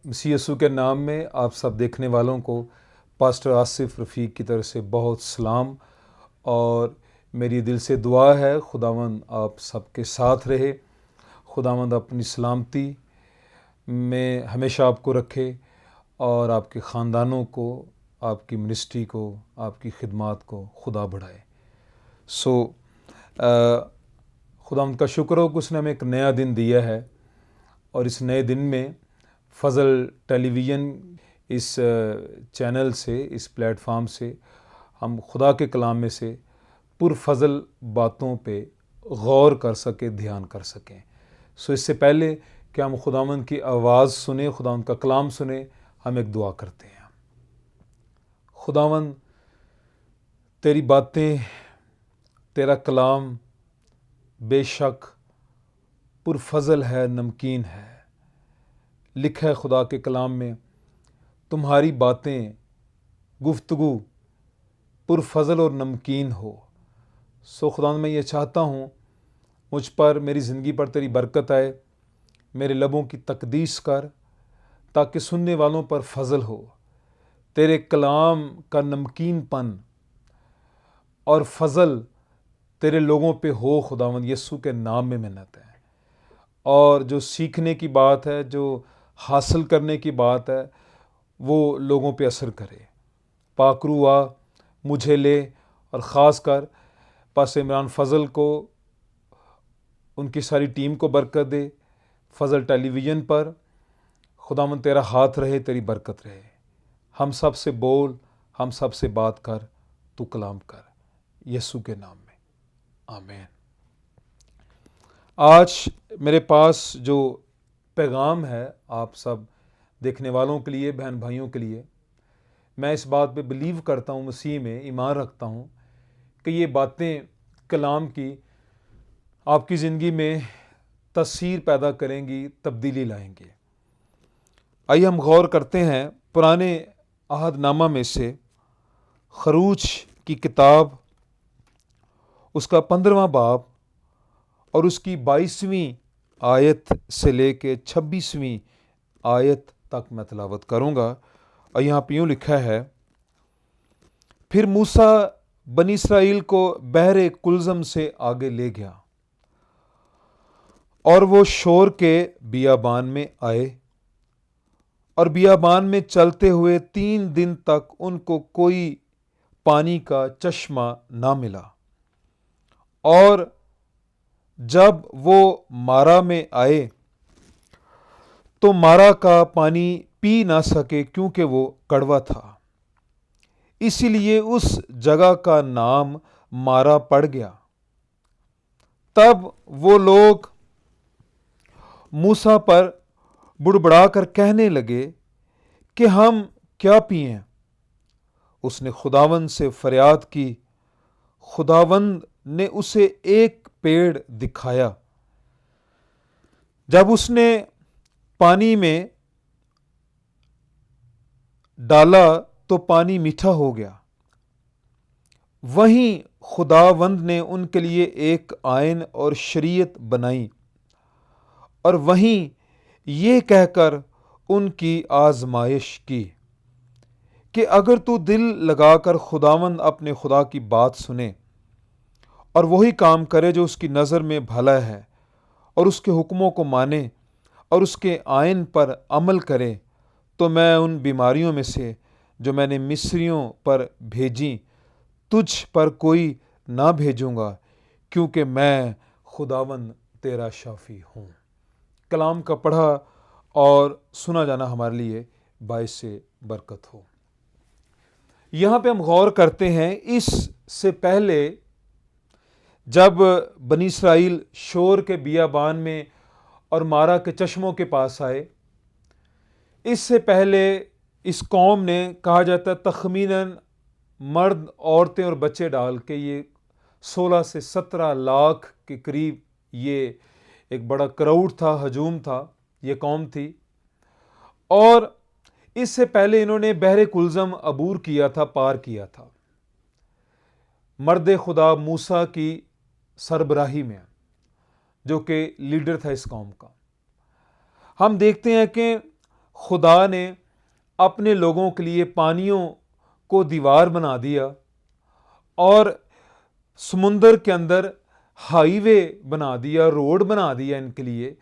مسیح یسوع کے نام میں آپ سب دیکھنے والوں کو پاسٹر آصف رفیق کی طرف سے بہت سلام، اور میری دل سے دعا ہے خداوند آپ سب کے ساتھ رہے، خداوند اپنی سلامتی میں ہمیشہ آپ کو رکھے اور آپ کے خاندانوں کو، آپ کی منسٹری کو، آپ کی خدمات کو خدا بڑھائے۔ خداوند کا شکر ہو کہ اس نے ہمیں ایک نیا دن دیا ہے، اور اس نئے دن میں فضل ٹیلی ویژن اس چینل سے، اس پلیٹ فارم سے ہم خدا کے کلام میں سے پرفضل باتوں پہ غور کر سکیں، دھیان کر سکیں۔ اس سے پہلے کہ ہم خداوند کی آواز سنیں، خداوند کا کلام سنیں، ہم ایک دعا کرتے ہیں۔ خداوند، تیری باتیں، تیرا کلام بے شک پرفضل ہے، نمکین ہے۔ لکھا ہے خدا کے کلام میں، تمہاری باتیں، گفتگو پرفضل اور نمکین ہو۔ خداوند میں یہ چاہتا ہوں مجھ پر، میری زندگی پر تیری برکت آئے، میرے لبوں کی تقدیس کر تاکہ سننے والوں پر فضل ہو۔ تیرے کلام کا نمکین پن اور فضل تیرے لوگوں پہ ہو خداوند، یسوع کے نام میں منت ہے۔ اور جو سیکھنے کی بات ہے، جو حاصل کرنے کی بات ہے، وہ لوگوں پہ اثر کرے۔ پاک روح آ، مجھے لے، اور خاص کر پاس عمران فضل کو، ان کی ساری ٹیم کو برکت دے۔ فضل ٹیلی ویژن پر خداوند تیرا ہاتھ رہے، تیری برکت رہے۔ ہم سب سے بول، ہم سب سے بات کر، تو کلام کر، یسوع کے نام میں، آمین۔ آج میرے پاس جو پیغام ہے آپ سب دیکھنے والوں کے لیے، بہن بھائیوں کے لیے، میں اس بات پہ بلیو کرتا ہوں، مسیح میں ایمان رکھتا ہوں کہ یہ باتیں کلام کی آپ کی زندگی میں تاثیر پیدا کریں گی، تبدیلی لائیں گے۔ آئیے ہم غور کرتے ہیں پرانے عہد نامہ میں سے خروج کی کتاب، اس کا 15واں باب اور اس کی 22ویں آیت سے لے کے 26ویں آیت تک میں تلاوت کروں گا، اور یہاں پہ یوں لکھا ہے، پھر موسیٰ بنی اسرائیل کو بحر کلزم سے آگے لے گیا، اور وہ شور کے بیابان میں آئے، اور بیابان میں چلتے ہوئے 3 دن تک ان کو کوئی پانی کا چشمہ نہ ملا، اور جب وہ مارا میں آئے تو مارا کا پانی پی نہ سکے کیونکہ وہ کڑوا تھا، اسی لیے اس جگہ کا نام مارا پڑ گیا۔ تب وہ لوگ موسیٰ پر بڑبڑا کر کہنے لگے کہ ہم کیا پئیں؟ اس نے خداوند سے فریاد کی۔ خداوند نے اسے ایک پیڑ دکھایا، جب اس نے پانی میں ڈالا تو پانی میٹھا ہو گیا۔ وہیں خداوند نے ان کے لیے ایک آئین اور شریعت بنائی، اور وہیں یہ کہہ کر ان کی آزمائش کی کہ اگر تو دل لگا کر خداوند اپنے خدا کی بات سنے اور وہی کام کرے جو اس کی نظر میں بھلا ہے، اور اس کے حکموں کو مانے اور اس کے آئین پر عمل کرے، تو میں ان بیماریوں میں سے جو میں نے مصریوں پر بھیجیں تجھ پر کوئی نہ بھیجوں گا، کیونکہ میں خداوند تیرا شافی ہوں۔ کلام کا پڑھا اور سنا جانا ہمارے لیے باعث برکت ہو۔ یہاں پہ ہم غور کرتے ہیں، اس سے پہلے جب بنی اسرائیل شور کے بیابان میں اور مارا کے چشموں کے پاس آئے، اس سے پہلے اس قوم نے، کہا جاتا ہے تخمیناً مرد، عورتیں اور بچے ڈال کے یہ 16 سے 17 لاکھ کے قریب یہ ایک بڑا کراؤڈ تھا، ہجوم تھا، یہ قوم تھی، اور اس سے پہلے انہوں نے بحر کلزم عبور کیا تھا، پار کیا تھا، مرد خدا موسیٰ کی سربراہی میں، جو کہ لیڈر تھا اس قوم کا۔ ہم دیکھتے ہیں کہ خدا نے اپنے لوگوں کے لیے پانیوں کو دیوار بنا دیا اور سمندر کے اندر ہائی وے بنا دیا، روڈ بنا دیا ان کے لیے،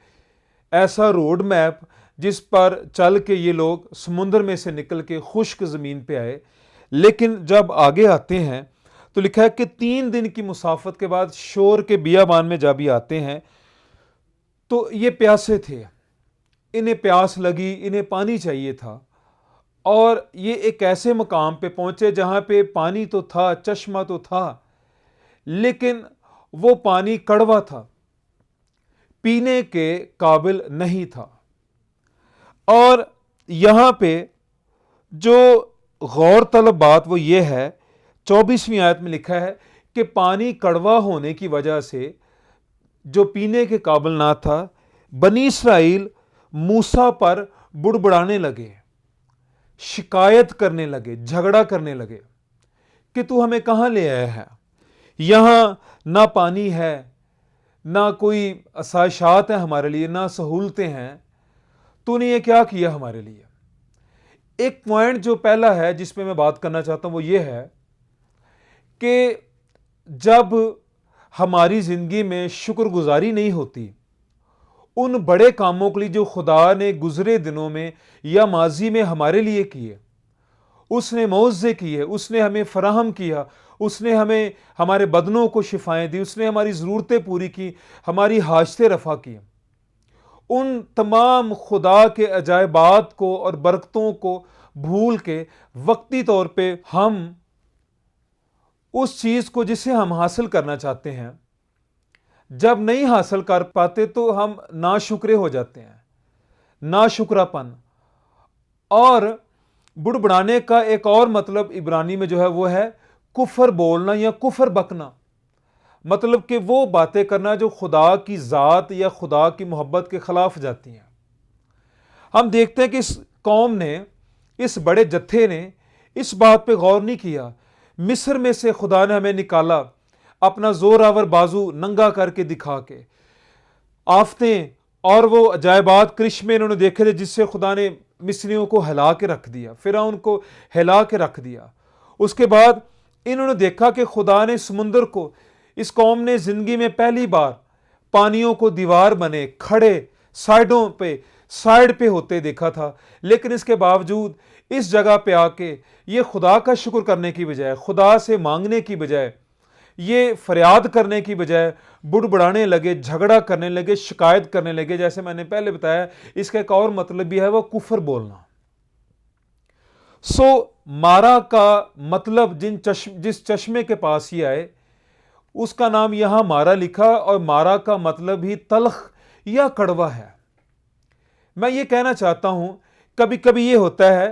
ایسا روڈ میپ جس پر چل کے یہ لوگ سمندر میں سے نکل کے خشک زمین پہ آئے۔ لیکن جب آگے آتے ہیں تو لکھا ہے کہ 3 دن کی مسافت کے بعد شور کے بیابان میں جب یہ آتے ہیں تو یہ پیاسے تھے، انہیں پیاس لگی، انہیں پانی چاہیے تھا، اور یہ ایک ایسے مقام پہ پہنچے جہاں پہ پانی تو تھا، چشمہ تو تھا، لیکن وہ پانی کڑوا تھا، پینے کے قابل نہیں تھا۔ اور یہاں پہ جو غور طلب بات وہ یہ ہے، 24ویں آیت میں لکھا ہے کہ پانی کڑوا ہونے کی وجہ سے جو پینے کے قابل نہ تھا، بنی اسرائیل موسیٰ پر بڑبڑانے لگے، شکایت کرنے لگے، جھگڑا کرنے لگے کہ تو ہمیں کہاں لے آیا ہے؟ یہاں نہ پانی ہے، نہ کوئی آسائشات ہیں ہمارے لیے، نہ سہولتیں ہیں، تو نے یہ کیا کیا ہمارے لیے؟ ایک پوائنٹ جو پہلا ہے جس پہ میں بات کرنا چاہتا ہوں وہ یہ ہے کہ جب ہماری زندگی میں شکر گزاری نہیں ہوتی ان بڑے کاموں کے لیے جو خدا نے گزرے دنوں میں یا ماضی میں ہمارے لیے کیے، اس نے معاوضے کیے، اس نے ہمیں فراہم کیا، اس نے ہمیں ہمارے بدنوں کو شفائیں دی، اس نے ہماری ضرورتیں پوری کی، ہماری حاجتیں رفع کی، ان تمام خدا کے عجائبات کو اور برکتوں کو بھول کے وقتی طور پہ ہم اس چیز کو جسے ہم حاصل کرنا چاہتے ہیں جب نہیں حاصل کر پاتے تو ہم ناشکرے ہو جاتے ہیں، ناشکراپن۔ اور بڑبڑانے کا ایک اور مطلب عبرانی میں جو ہے وہ ہے کفر بولنا یا کفر بکنا، مطلب کہ وہ باتیں کرنا جو خدا کی ذات یا خدا کی محبت کے خلاف جاتی ہیں۔ ہم دیکھتے ہیں کہ اس قوم نے، اس بڑے جتھے نے اس بات پہ غور نہیں کیا۔ مصر میں سے خدا نے ہمیں نکالا اپنا زور آور بازو ننگا کر کے دکھا کے، آفتیں اور وہ عجائبات کرشمے انہوں نے دیکھے تھے جس سے خدا نے مصریوں کو ہلا کے رکھ دیا، فرعون کو ہلا کے رکھ دیا۔ اس کے بعد انہوں نے دیکھا کہ خدا نے سمندر کو، اس قوم نے زندگی میں پہلی بار پانیوں کو دیوار بنے کھڑے سائڈوں پہ سائڈ پہ ہوتے دیکھا تھا، لیکن اس کے باوجود اس جگہ پہ آ کے یہ خدا کا شکر کرنے کی بجائے، خدا سے مانگنے کی بجائے، یہ فریاد کرنے کی بجائے بڑبڑانے لگے، جھگڑا کرنے لگے، شکایت کرنے لگے۔ جیسے میں نے پہلے بتایا اس کا ایک اور مطلب بھی ہے وہ کفر بولنا۔ مارا کا مطلب جس چشمے کے پاس ہی آئے اس کا نام یہاں مارا لکھا، اور مارا کا مطلب ہی تلخ یا کڑوا ہے۔ میں یہ کہنا چاہتا ہوں کبھی کبھی یہ ہوتا ہے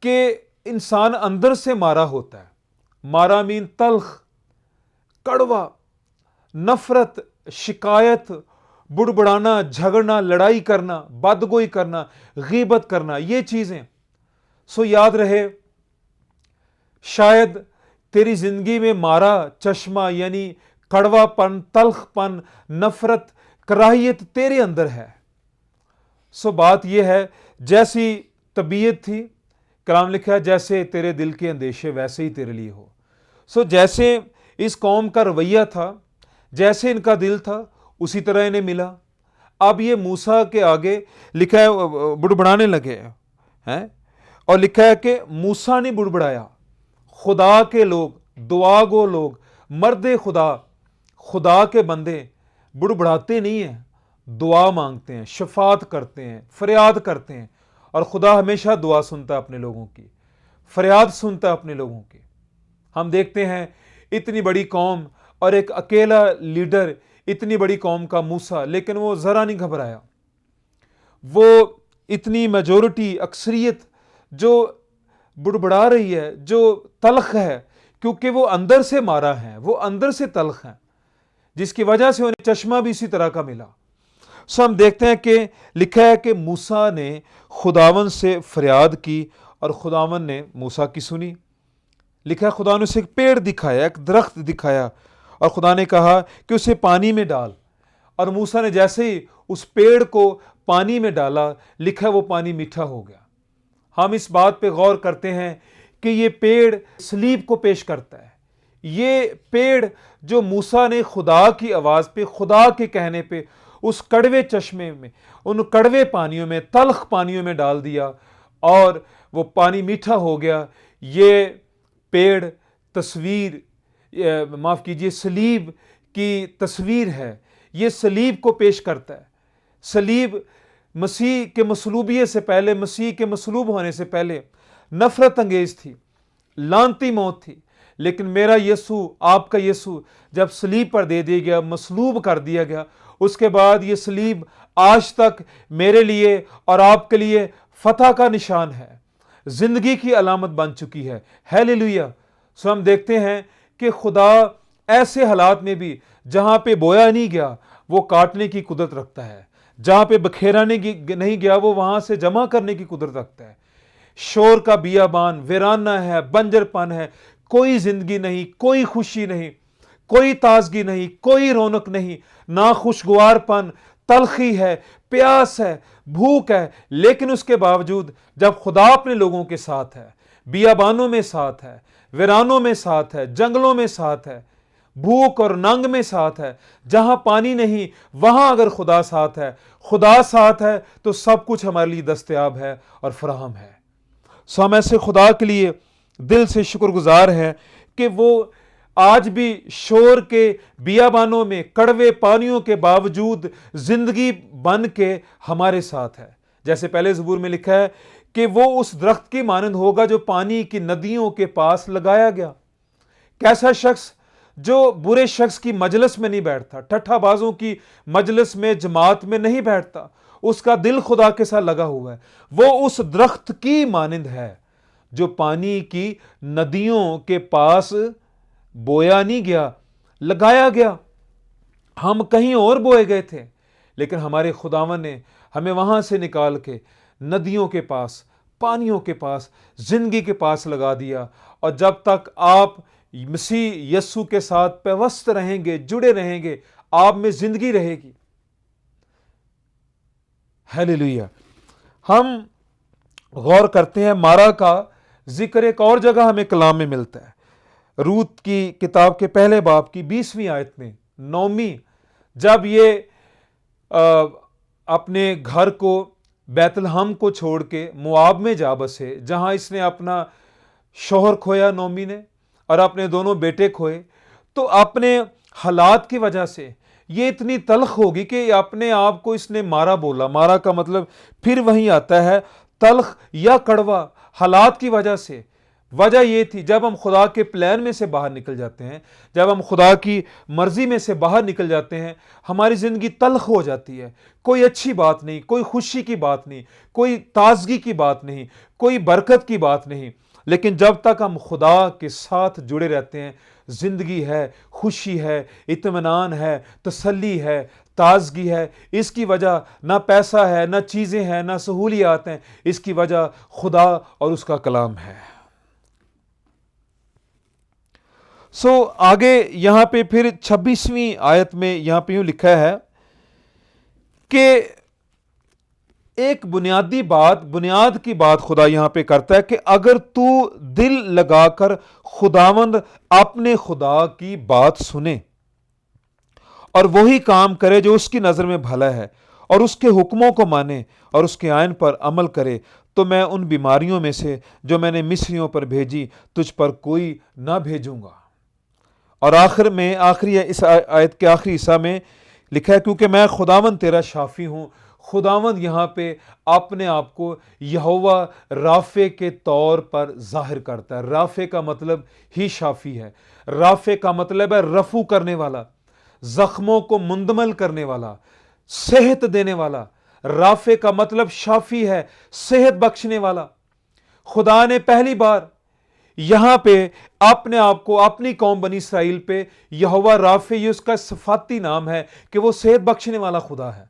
کہ انسان اندر سے مارا ہوتا ہے، مارا مین تلخ، کڑوا، نفرت، شکایت، بڑبڑانا، جھگڑنا، لڑائی کرنا، بدگوئی کرنا، غیبت کرنا، یہ چیزیں۔ یاد رہے شاید تیری زندگی میں مارا چشمہ یعنی کڑوا پن، تلخ پن، نفرت، کراہیت تیرے اندر ہے۔ بات یہ ہے جیسی طبیعت تھی، کلام لکھا ہے جیسے تیرے دل کے اندیشے ویسے ہی تیرے لیے ہو۔ جیسے اس قوم کا رویہ تھا، جیسے ان کا دل تھا اسی طرح انہیں ملا۔ اب یہ موسیٰ کے آگے لکھا ہے بڑبڑانے لگے ہیں، اور لکھا ہے کہ موسیٰ نے بڑبڑایا۔ خدا کے لوگ، دعا گو لوگ، مرد خدا، خدا کے بندے بڑبڑاتے نہیں ہیں، دعا مانگتے ہیں، شفاعت کرتے ہیں، فریاد کرتے ہیں، اور خدا ہمیشہ دعا سنتا ہے اپنے لوگوں کی، فریاد سنتا ہے اپنے لوگوں کی۔ ہم دیکھتے ہیں اتنی بڑی قوم اور ایک اکیلا لیڈر، اتنی بڑی قوم کا موسیٰ، لیکن وہ ذرا نہیں گھبرایا۔ وہ اتنی میجورٹی، اکثریت جو بڑبڑا رہی ہے، جو تلخ ہے، کیونکہ وہ اندر سے مارا ہے، وہ اندر سے تلخ ہے، جس کی وجہ سے انہیں چشمہ بھی اسی طرح کا ملا۔ ہم دیکھتے ہیں کہ لکھا ہے کہ موسیٰ نے خداوند سے فریاد کی اور خداوند نے موسیٰ کی سنی۔ لکھا ہے خدا نے اسے ایک پیڑ دکھایا، ایک درخت دکھایا، اور خدا نے کہا کہ اسے پانی میں ڈال، اور موسیٰ نے جیسے ہی اس پیڑ کو پانی میں ڈالا، لکھا ہے وہ پانی میٹھا ہو گیا۔ ہم اس بات پہ غور کرتے ہیں کہ یہ پیڑ صلیب کو پیش کرتا ہے. یہ پیڑ جو موسیٰ نے خدا کی آواز پہ، خدا کے کہنے پہ اس کڑوے چشمے میں، ان کڑوے پانیوں میں، تلخ پانیوں میں ڈال دیا اور وہ پانی میٹھا ہو گیا. یہ پیڑ تصویر، معاف کیجئے، صلیب کی تصویر ہے. یہ صلیب کو پیش کرتا ہے. صلیب مسیح کے مصلوبیت سے پہلے، مسیح کے مصلوب ہونے سے پہلے نفرت انگیز تھی، لعنتی موت تھی. لیکن میرا یسوع، آپ کا یسوع جب صلیب پر دے دیا گیا، مصلوب کر دیا گیا، اس کے بعد یہ صلیب آج تک میرے لیے اور آپ کے لیے فتح کا نشان ہے، زندگی کی علامت بن چکی ہے. ہیلیلویا. سو ہم دیکھتے ہیں کہ خدا ایسے حالات میں بھی جہاں پہ بویا نہیں گیا وہ کاٹنے کی قدرت رکھتا ہے، جہاں پہ بکھیرا نہیں گیا وہ وہاں سے جمع کرنے کی قدرت رکھتا ہے. شور کا بیابان ویرانہ ہے، بنجر پن ہے، کوئی زندگی نہیں، کوئی خوشی نہیں، کوئی تازگی نہیں، کوئی رونق نہیں، نہ خوشگوار پن، تلخی ہے، پیاس ہے، بھوک ہے. لیکن اس کے باوجود جب خدا اپنے لوگوں کے ساتھ ہے، بیابانوں میں ساتھ ہے، ویرانوں میں ساتھ ہے، جنگلوں میں ساتھ ہے، بھوک اور ننگ میں ساتھ ہے، جہاں پانی نہیں وہاں اگر خدا ساتھ ہے تو سب کچھ ہمارے لیے دستیاب ہے اور فراہم ہے. سو ہم ایسے خدا کے لیے دل سے شکر گزار ہیں کہ وہ آج بھی شور کے بیابانوں میں کڑوے پانیوں کے باوجود زندگی بن کے ہمارے ساتھ ہے. جیسے پہلے زبور میں لکھا ہے کہ وہ اس درخت کی مانند ہوگا جو پانی کی ندیوں کے پاس لگایا گیا. کیسا شخص جو برے شخص کی مجلس میں نہیں بیٹھتا، ٹھٹھا بازوں کی مجلس میں، جماعت میں نہیں بیٹھتا، اس کا دل خدا کے ساتھ لگا ہوا ہے. وہ اس درخت کی مانند ہے جو پانی کی ندیوں کے پاس بویا نہیں گیا، لگایا گیا. ہم کہیں اور بوئے گئے تھے لیکن ہمارے خداوند نے ہمیں وہاں سے نکال کے ندیوں کے پاس، پانیوں کے پاس، زندگی کے پاس لگا دیا. اور جب تک آپ مسیح یسوع کے ساتھ پیوست رہیں گے، جڑے رہیں گے، آپ میں زندگی رہے گی. ہیلیلویا. ہم غور کرتے ہیں، مارا کا ذکر ایک اور جگہ ہمیں کلام میں ملتا ہے. روت کی کتاب کے پہلے باب کی 20ویں آیت میں نومی جب یہ اپنے گھر کو، بیت لحم کو چھوڑ کے مواب میں جا بسے، جہاں اس نے اپنا شوہر کھویا نومی نے اور اپنے دونوں بیٹے کھوئے، تو اپنے حالات کی وجہ سے یہ اتنی تلخ ہوگی کہ اپنے آپ کو اس نے مارا بولا. مارا کا مطلب پھر وہیں آتا ہے تلخ یا کڑوا. حالات کی وجہ سے، وجہ یہ تھی جب ہم خدا کے پلان میں سے باہر نکل جاتے ہیں، جب ہم خدا کی مرضی میں سے باہر نکل جاتے ہیں، ہماری زندگی تلخ ہو جاتی ہے. کوئی اچھی بات نہیں، کوئی خوشی کی بات نہیں، کوئی تازگی کی بات نہیں، کوئی برکت کی بات نہیں. لیکن جب تک ہم خدا کے ساتھ جڑے رہتے ہیں، زندگی ہے، خوشی ہے، اطمینان ہے، تسلی ہے، تازگی ہے. اس کی وجہ نہ پیسہ ہے، نہ چیزیں ہیں، نہ سہولیات ہیں، اس کی وجہ خدا اور اس کا کلام ہے. آگے یہاں پہ پھر 26ویں آیت میں یہاں پہ یوں لکھا ہے کہ ایک بنیاد کی بات خدا یہاں پہ کرتا ہے کہ اگر تو دل لگا کر خداوند اپنے خدا کی بات سنے اور وہی کام کرے جو اس کی نظر میں بھلا ہے، اور اس کے حکموں کو مانے اور اس کے آئین پر عمل کرے، تو میں ان بیماریوں میں سے جو میں نے مصریوں پر بھیجی تجھ پر کوئی نہ بھیجوں گا. اور اس آیت کے آخری حصہ میں لکھا ہے کیونکہ میں خداوند تیرا شافی ہوں. خداوند یہاں پہ اپنے آپ کو یہوہ رافع کے طور پر ظاہر کرتا ہے. رافع کا مطلب ہی شافی ہے. رافع کا مطلب ہے رفع کرنے والا، زخموں کو مندمل کرنے والا، صحت دینے والا. رافع کا مطلب شافی ہے، صحت بخشنے والا. خدا نے پہلی بار یہاں پہ اپنے آپ کو، اپنی قوم بنی اسرائیل پہ یہوہ رافع، یہ اس کا صفاتی نام ہے کہ وہ صحت بخشنے والا خدا ہے،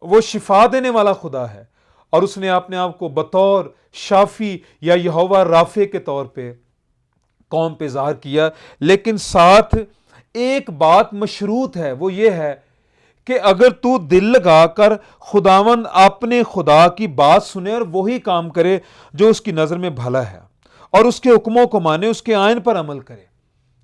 وہ شفا دینے والا خدا ہے. اور اس نے اپنے آپ کو بطور شافی یا یہوہ رافع کے طور پہ قوم پہ ظاہر کیا. لیکن ساتھ ایک بات مشروط ہے، وہ یہ ہے کہ اگر تو دل لگا کر خداوند اپنے خدا کی بات سنے اور وہی کام کرے جو اس کی نظر میں بھلا ہے، اور اس کے حکموں کو مانے، اس کے آئین پر عمل کرے۔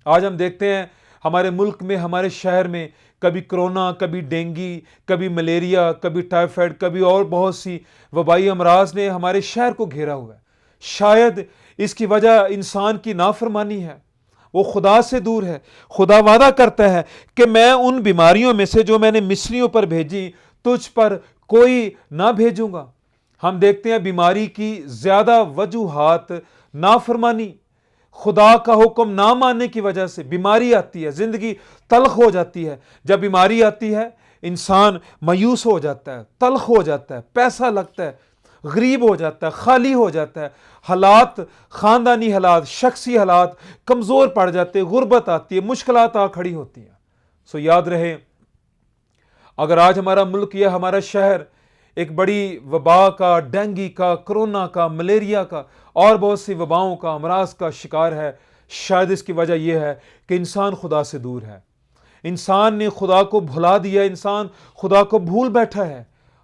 آج ہم دیکھتے ہیں ہمارے ملک میں، ہمارے شہر میں، کبھی کرونا، کبھی ڈینگی، کبھی ملیریا، کبھی ٹائیفائڈ، کبھی اور بہت سی وبائی امراض نے ہمارے شہر کو گھیرا ہوا ہے۔ شاید اس کی وجہ انسان کی نافرمانی ہے، وہ خدا سے دور ہے۔ خدا وعدہ کرتا ہے کہ میں ان بیماریوں میں سے جو میں نے مصریوں پر بھیجی، تجھ پر کوئی نہ بھیجوں گا۔ ہم دیکھتے ہیں بیماری کی زیادہ وجوہات نافرمانی، خدا کا حکم نہ ماننے کی وجہ سے بیماری آتی ہے، زندگی تلخ ہو جاتی ہے۔ جب بیماری آتی ہے انسان مایوس ہو جاتا ہے، تلخ ہو جاتا ہے، پیسہ لگتا ہے، غریب ہو جاتا ہے، خالی ہو جاتا ہے، حالات، خاندانی حالات، شخصی حالات کمزور پڑ جاتے ہیں، غربت آتی ہے، مشکلات آ کھڑی ہوتی ہیں۔ سو یاد رہے، اگر آج ہمارا ملک یا ہمارا شہر ایک بڑی وبا کا، ڈینگی کا، کرونا کا، ملیریا کا اور بہت سی وباؤں کا، امراض کا شکار ہے، شاید اس کی وجہ یہ ہے کہ انسان خدا سے دور ہے۔ انسان نے خدا کو بھلا دیا، انسان خدا کو بھول بیٹھا ہے،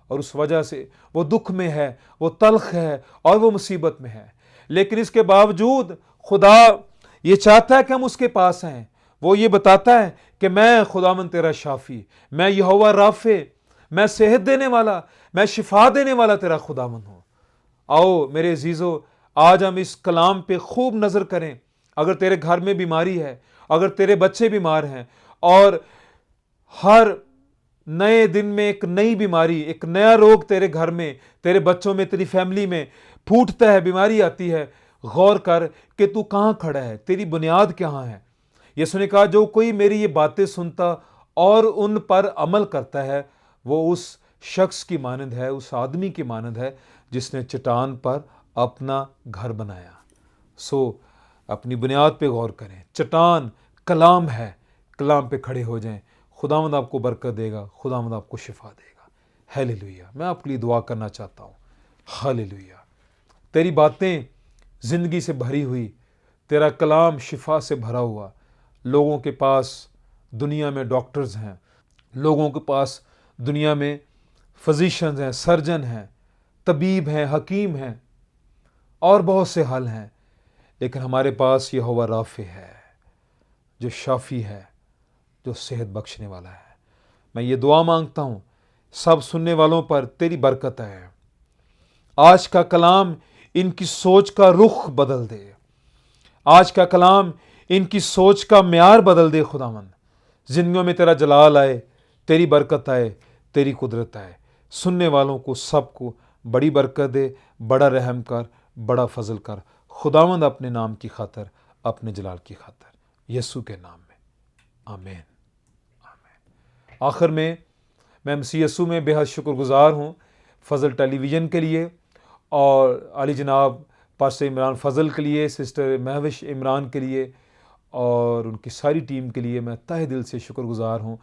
اور اس وجہ سے وہ دکھ میں ہے، وہ تلخ ہے، اور وہ مصیبت میں ہے۔ لیکن اس کے باوجود خدا یہ چاہتا ہے کہ ہم اس کے پاس آئیں۔ وہ یہ بتاتا ہے کہ میں خداوند تیرا شافی، میں یہوہ رافع، میں صحت دینے والا، میں شفا دینے والا تیرا خداوند ہوں۔ آؤ میرے عزیزو، آج ہم اس کلام پہ خوب نظر کریں۔ اگر تیرے گھر میں بیماری ہے، اگر تیرے بچے بیمار ہیں، اور ہر نئے دن میں ایک نئی بیماری، ایک نیا روگ تیرے گھر میں، تیرے بچوں میں، تیری فیملی میں پھوٹتا ہے، بیماری آتی ہے، غور کر کہ تو کہاں کھڑا ہے، تیری بنیاد کہاں ہے۔ یسوع نے کہا جو کوئی میری یہ باتیں سنتا اور ان پر عمل کرتا ہے، وہ اس شخص کی مانند ہے، اس آدمی کی مانند ہے جس نے چٹان پر اپنا گھر بنایا۔ سو اپنی بنیاد پہ غور کریں۔ چٹان کلام ہے، کلام پہ کھڑے ہو جائیں۔ خداوند آپ کو برکت دے گا، خداوند آپ کو شفا دے گا۔ ہیلیلویہ۔ میں آپ کے لیے دعا کرنا چاہتا ہوں۔ ہیلیلویہ۔ تیری باتیں زندگی سے بھری ہوئی، تیرا کلام شفا سے بھرا ہوا۔ لوگوں کے پاس دنیا میں ڈاکٹرز ہیں، لوگوں کے پاس دنیا میں فزیشنز ہیں، سرجن ہیں، طبیب ہیں، حکیم ہیں، اور بہت سے حل ہیں، لیکن ہمارے پاس یہوہ رافع ہے، جو شافی ہے، جو صحت بخشنے والا ہے۔ میں یہ دعا مانگتا ہوں سب سننے والوں پر تیری برکت ہے۔ آج کا کلام ان کی سوچ کا رخ بدل دے، آج کا کلام ان کی سوچ کا معیار بدل دے۔ خداوند زندگیوں میں تیرا جلال آئے، تیری برکت آئے، تیری قدرت آئے۔ سننے والوں کو سب کو بڑی برکت دے، بڑا رحم کر، بڑا فضل کر۔ خداوند اپنے نام کی خاطر، اپنے جلال کی خاطر، یسوع کے نام میں، آمین۔ آخر میں مسیح یسوع میں بے حد شکر گزار ہوں فضل ٹیلی ویژن کے لیے، اور عالی جناب پاسٹر عمران فضل کے لیے، سسٹر مہوش عمران کے لیے، اور ان کی ساری ٹیم کے لیے میں تہہ دل سے شکر گزار ہوں۔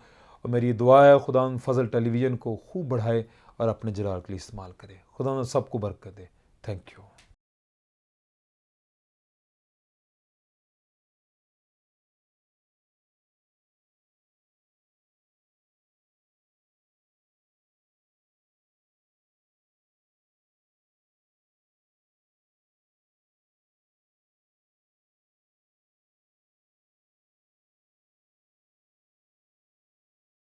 اور میری دعا ہے خدا فضل ٹیلی ویژن کو خوب بڑھائے اور اپنے جلال کے لیے استعمال کرے۔ خدا سب کو برکت دے۔ Thank you.